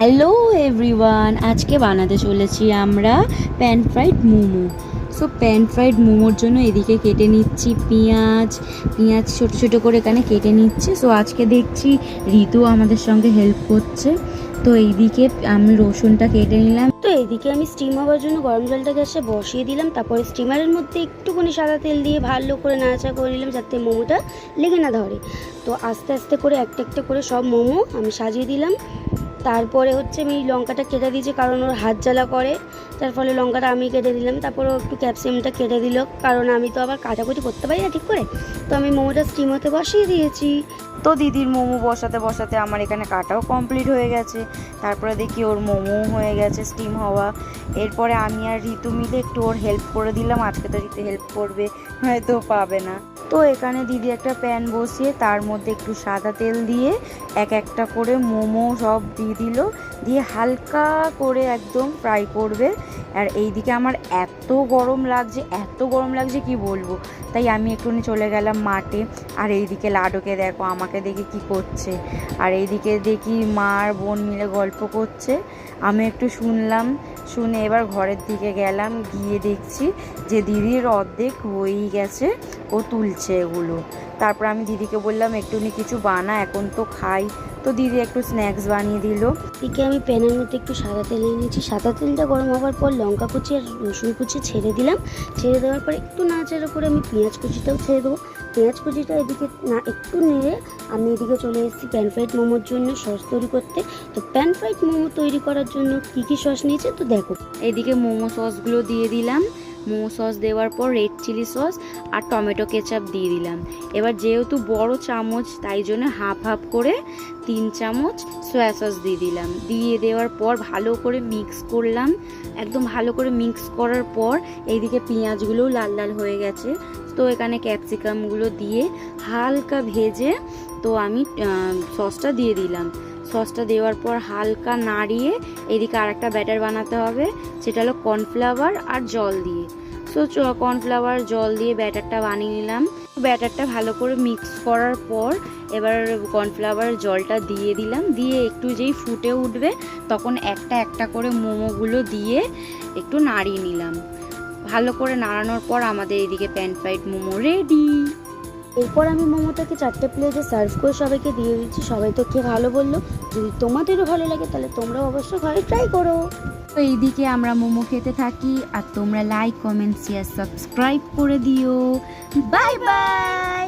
Hello everyone, আজকে বানাতে চলেছি আমরা pan fried momo. So pan fried মোমোর জন্য এদিকে কেটে নিচ্ছি পেঁয়াজ ছোট ছোট করে এখানে কেটে নিচ্ছে। সো আজকে দেখছি ঋতু আমাদের সঙ্গে হেল্প করছে। তো এইদিকে আমি রসুনটা কেটে নিলাম। তো এইদিকে আমি স্টিম হওয়ার জন্য গরম জলটা গ্যাসে বসিয়ে দিলাম। তারপরে স্টিমারের মধ্যে একটুখানি সাদা তেল দিয়ে ভালো করে নাড়াচাড়া করে নিলাম যাতে মোমোটা লেগে না ধরে। তো আস্তে আস্তে করে একটা একটা করে সব মোমো আমি সাজিয়ে দিলাম। তারপরে হচ্ছে আমি লঙ্কাটা কেটে দিয়েছি কারণ ওর হাত জ্বালা করে, তার ফলে লঙ্কাটা আমি কেটে দিলাম। তারপরে একটু ক্যাপসিকামটা কেটে দিল কারণ আমি তো আবার কাটাকুটি করতে পারি না ঠিক করে। তো আমি মোমোটা স্টিম হতে বসিয়ে দিয়েছি। তো দিদির মোমো বসাতে বসাতে আমার এখানে কাটাও কমপ্লিট হয়ে গেছে। তারপরে দেখি ওর মোমো হয়ে গেছে স্টিম হওয়া। এরপরে আমি আর ঋতু মিলে একটু ওর হেল্প করে দিলাম। আজকে তো ঋতু হেল্প করবে, হয়তো পাবে না। তো এখানে দিদি একটা প্যান বসিয়ে তার মধ্যে একটু সাদা তেল দিয়ে এক একটা করে মোমো সব দিয়ে দিল, দিয়ে হালকা করে একদম ফ্রাই করবে। আর এইদিকে আমার এত গরম লাগছে কি বলবো, তাই আমি একটুখানি চলে গেলাম মাঠে। আর এইদিকে লাডুকে দেখো আমাকে দেখে কি করছে, আর এইদিকে দেখি মা আর বোন মিলে গল্প করছে। আমি একটু শুনলাম, শুনে এবার ঘরের দিকে গেলাম, গিয়ে দেখছি যে দিদির অর্ধেক হয়েই গেছে, ও তুলছে এগুলো। তারপর আমি দিদিকে বললাম একটুখানি কিছু বানা, এখন তো খাই। তো দিদি একটু স্ন্যাক্স বানিয়ে দিল। এদিকে আমি প্যানের মধ্যে একটু সাদা তেল নিয়েছি। সাদা তেলটা গরম হওয়ার পর লঙ্কা কুচি আর রসুন কুচি ছেড়ে দিলাম। ছেড়ে দেওয়ার পর একটু নাড়াচাড়া করে আমি পেঁয়াজ কুচিটাও ছেড়ে দেবো। পেঁয়াজ কুচিটা এদিকে না একটু নেড়ে আমি এদিকে চলে এসেছি প্যান ফ্রাইড মোমোর জন্য সস তৈরি করতে। তো প্যান ফ্রাইড মোমো তৈরি করার জন্য কী কী সস নিয়েছে তো দেখো। এদিকে মোমো সসগুলো দিয়ে দিলাম। মোমো সস দেওয়ার পর রেড চিলি সস আর টমেটো কেচাপ দিয়ে দিলাম। এবার যেহেতু বড় চামচ তাই জন্য হাফ হাফ করে 3 চামচ সয়া সস দিয়ে দিলাম। দিয়ে দেওয়ার পর ভালো করে মিক্স করলাম। একদম ভালো করে মিক্স করার পর এইদিকে পেঁয়াজগুলোও লাল লাল হয়ে গেছে। তো এখানে ক্যাপসিকামগুলো দিয়ে হালকা ভেজে তো আমি সসটা দিয়ে দিলাম। সসটা দেওয়ার পর হালকা নাড়িয়ে এদিকে আর একটা ব্যাটার বানাতে হবে, সেটা হলো কর্নফ্লাওয়ার আর জল দিয়ে। সো কর্নফ্লাওয়ার জল দিয়ে ব্যাটারটা বানিয়ে নিলাম। ব্যাটারটা ভালো করে মিক্স করার পর এবার কর্নফ্লাওয়ার জলটা দিয়ে দিলাম। দিয়ে একটু যেই ফুটে উঠবে তখন একটা একটা করে মোমোগুলো দিয়ে একটু নাড়িয়ে নিলাম। ভালো করে নাড়ানোর পর আমাদের এদিকে প্যান ফ্রাইড মোমো রেডি। এরপর আমি মোমোটাকে 4টে প্লেটে সার্ভ করে সবাইকে দিয়ে দিচ্ছি। সবাই তো খেয়ে ভালো বললো। যদি তোমাদেরও ভালো লাগে তাহলে তোমরাও অবশ্যই ঘরে ট্রাই করো। তো এইদিকে আমরা মোমো খেতে থাকি, আর তোমরা লাইক কমেন্ট শেয়ার সাবস্ক্রাইব করে দিও। Bye bye.